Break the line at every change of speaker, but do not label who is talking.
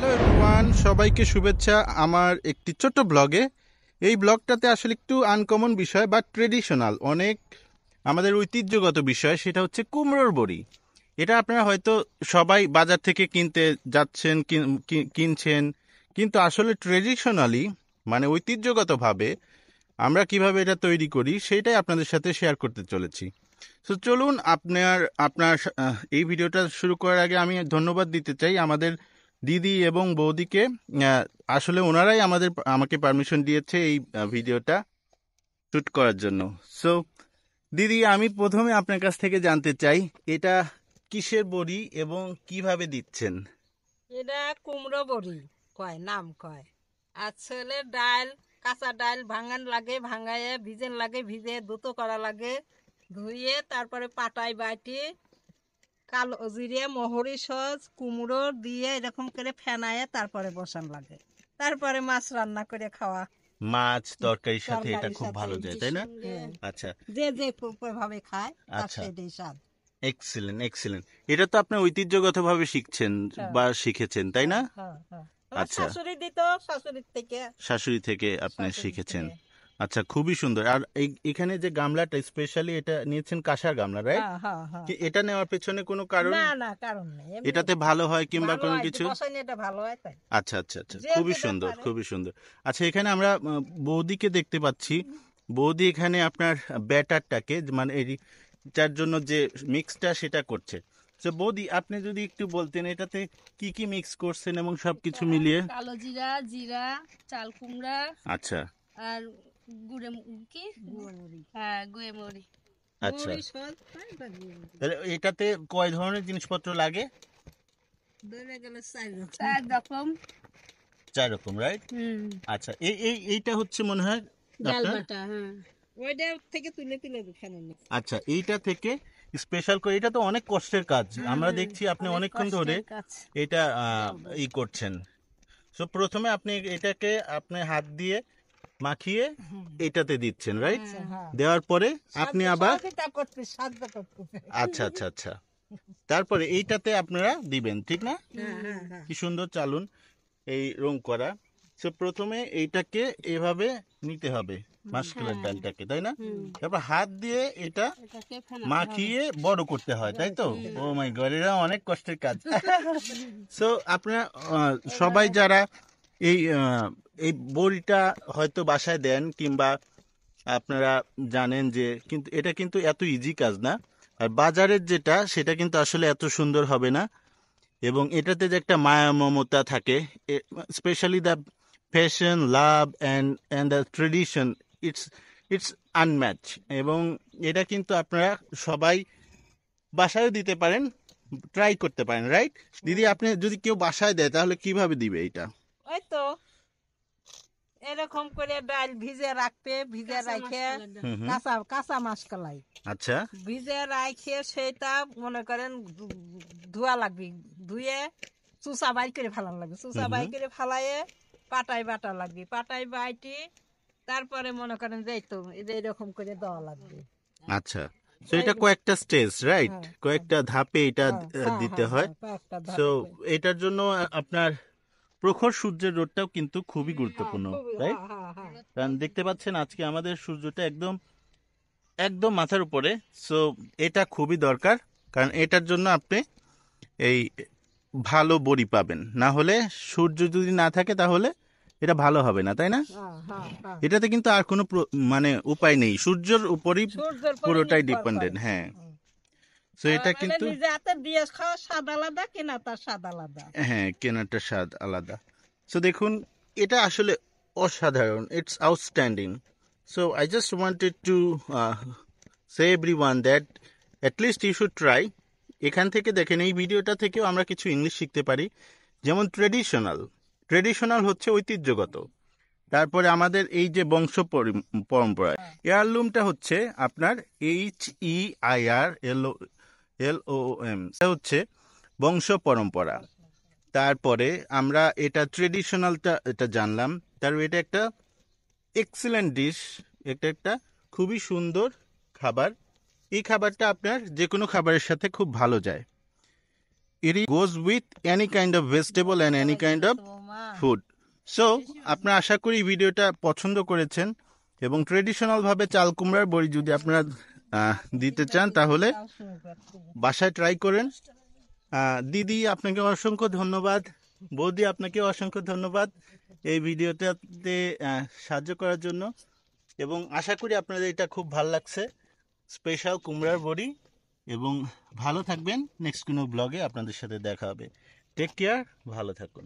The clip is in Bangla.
হ্যালো এভরিওয়ান, সবাইকে শুভেচ্ছা আমার একটি ছোট্ট ব্লগে। এই ব্লগটাতে আসলে একটু আনকমন বিষয় বা ট্রেডিশনাল অনেক আমাদের ঐতিহ্যগত বিষয়, সেটা হচ্ছে কুমড়োর বড়ি। এটা আপনারা হয়তো সবাই বাজার থেকে কিনতে যাচ্ছেন, কিনছেন, কিন্তু আসলে ট্রেডিশনালি মানে ঐতিহ্যগতভাবে আমরা কিভাবে এটা তৈরি করি সেটাই আপনাদের সাথে শেয়ার করতে চলেছি। তো চলুন, আপনার এই ভিডিওটা শুরু করার আগে আমি ধন্যবাদ দিতে চাই আমাদের দিদি এবং বৌদিকে। আসলে ওনারাই আমাকে পারমিশন দিয়েছে এই ভিডিওটা শুট করার জন্য। সো দিদি, আমি প্রথমে আপনার কাছ থেকে জানতে চাই এটা কিসের বড়ি এবং কিভাবে দিচ্ছেন?
এটা কুমড়ো বড়ি কয়, নাম কয়। আসলে ডাল, কাঁচা ডাল ভাঙান লাগে, ভাঙায়ে ভিজেন লাগে, ভিজে দুটো করা লাগে, ধুয়ে তারপরে পাটায় বাটি কালো জিরে মহরি সস কুমড়ো দিয়ে এরকম করে ফেনায়ে তারপরে বসান লাগে, তারপরে মাছ রান্না করে খাওয়া।
মাছ তরকারির সাথে এটা খুব ভালো যায়, তাই না? আচ্ছা,
যে যে ভাবে খায় তার
আচ্ছা,
সেটাই স্বাদ।
Excellent excellent. এটা তো আপনি ঐতিহ্যগতভাবে শিখছেন বা শিখেছেন, তাই না? আচ্ছা,
শাশুড়ি দিত,
শাশুড়ি থেকে আপনি
শাশুড়ি
শিখেছেন।
থেকে।
আচ্ছা, খুবই সুন্দর। আর এখানে যে গামলাটা স্পেশালি এটা নিয়েছেন কাঁসার গামলা, রাইট? এটা নেওয়ার পেছনে কোনো কারণ?
না না, কারণ নেই,
এটাতে ভালো হয় কিংবা কোনো কিছু?
এটা ভালো হয় তাই।
আচ্ছা আচ্ছা আচ্ছা, খুবই সুন্দর খুবই সুন্দর। আচ্ছা, এখানে আমরা বৌদিকে দেখতে পাচ্ছি। বৌদি এখানে আপনার ব্যাটারটাকে মানে যার জন্য যে মিক্সটা সেটা করছে। তো বৌদি, আপনি যদি একটু বলতেন এটাতে কি কি মিক্স করছেন এবং সবকিছু মিলিয়ে।
কালো জিরা, জিরা, চাল কুমড়া,
আচ্ছা
আর গুড়ে কি গুয়ে মরি।
আচ্ছা, তাহলে এটাতে কয় ধরনের জিনিসপত্র লাগে?
চার রকম।
4 রকম, রাইট? আচ্ছা, এইটা হচ্ছে মনে হয়
ডাল
আপনার।
বাটা।
ওইটা থেকে তুলে তুলে খানে।
আচ্ছা, এইটা থেকে স্পেশাল করে, এটা তো অনেক কষ্টের কাজ। আমরা দেখছি আপনি অনেকক্ষণ ধরে এটা করছেন। সো প্রথমে আপনি এটাকে আপনি হাত দিয়ে মাখিয়ে এটাতে দিচ্ছেন, রাইট? দেওয়ার পরে আপনি আবার আচ্ছা আচ্ছা আচ্ছা, তারপরে এইটাতে আপনারা দিবেন, ঠিক না? কি সুন্দর চালুন এই রং করা। সো প্রথমে এইটাকে এভাবে নিতে হবে, মাসকলার ডালটাকে, তাই না? তারপর হাত দিয়ে এটা মাখিয়ে বড় করতে হয়, তাই তো? ও মাই গড, এটা অনেক কষ্টের কাজ। সো আপনারা সবাই যারা এই বড়িটা হয়তো বাসায় দেন কিংবা আপনারা জানেন যে, কিন্তু এটা কিন্তু এত ইজি কাজ না। আর বাজারের যেটা সেটা কিন্তু আসলে এত সুন্দর হবে না। এবং এটাতে যে একটা মায়া মমতা থাকে, specially the passion, love and the tradition, it's unmatched. এবং এটা কিন্তু আপনারা সবাই বাসায়ও দিতে পারেন, ট্রাই করতে পারেন, রাইট? দিদি, আপনি যদি কেউ বাসায় দেয় তাহলে কিভাবে দিবে এটা?
ওই তো এরকম করে ডাল ভিজে রাখবে, ভিজে রাখে কাঁচা মাসকলাই,
আচ্ছা,
ভিজে রাখে সেটা মনে করেন ধোয়া লাগবে, ধুয়ে চুষা বাই করে ফেলান লাগবে, চুষা বাই করে ফেলাইয়ে পাটায় বাটা লাগবে, পাটায় বাইটি তারপরে মনে করেন যে তো এরকম করে দেওয়া লাগবে।
আচ্ছা, তো এটা কয়েকটা স্টেজ, রাইট? কয়েকটা ধাপে এটা দিতে হয়। সো এটার জন্য আপনার প্রখর সূর্যের রোদটাও কিন্তু খুবই গুরুত্বপূর্ণ, রাইট? কারণ দেখতে পাচ্ছেন আজকে আমাদের সূর্যটা একদম একদম মাথার উপরে। সো এটা খুবই দরকার, কারণ এটার জন্য আপনি এই ভালো বড়ি পাবেন। না হলে সূর্য যদি না থাকে তাহলে এটা ভালো হবে না, তাই না? এটাতে কিন্তু আর কোনো মানে উপায় নেই, সূর্যের উপরই পুরোটাই ডিপেন্ডেন্ট। হ্যাঁ, সো এটা কিন্তু
স্বাদ আলাদা, কেনাটার স্বাদ আলাদা।
হ্যাঁ, কেনাটার স্বাদ আলাদা। সো দেখুন, এটা আসলে অসাধারণ, it's outstanding. So I just wanted to say everyone that at least you should try. এখান থেকে দেখেন, এই ভিডিওটা থেকেও আমরা কিছু ইংলিশ শিখতে পারি। যেমন ট্রেডিশনাল হচ্ছে ঐতিহ্যগত। তারপরে আমাদের এই যে বংশ পরম্পরা, এয়ারলুমটা হচ্ছে আপনার HEIRLOM, হচ্ছে বংশ পরম্পরা। তারপরে আমরা এটা ট্রেডিশনালটা এটা জানলাম। তারপর এটা একটা এক্সিলেন্ট ডিশ, এটা একটা খুবই সুন্দর খাবার। এই খাবারটা আপনার যে কোনো খাবারের সাথে খুব ভালো যায়। it goes with any kind of vegetable and any kind of food. So আপনারা আশা করি ভিডিওটা পছন্দ করেছেন এবং ট্রেডিশনাল ভাবে চাল কুমড়ার বড়ি যদি আপনারা দিতে চান তাহলে বাসায় ট্রাই করেন। দিদি আপনাকে অসংখ্য ধন্যবাদ, বৌদি আপনাকে অসংখ্য ধন্যবাদ এই ভিডিওটাতে সাহায্য করার জন্য, এবং আশা করি আপনাদের এটা খুব ভালো লাগছে স্পেশাল কুমড়ার বড়ি। এবং ভালো থাকবেন, নেক্সট কোনো ব্লগে আপনাদের সাথে দেখা হবে। টেক কেয়ার, ভালো থাকুন।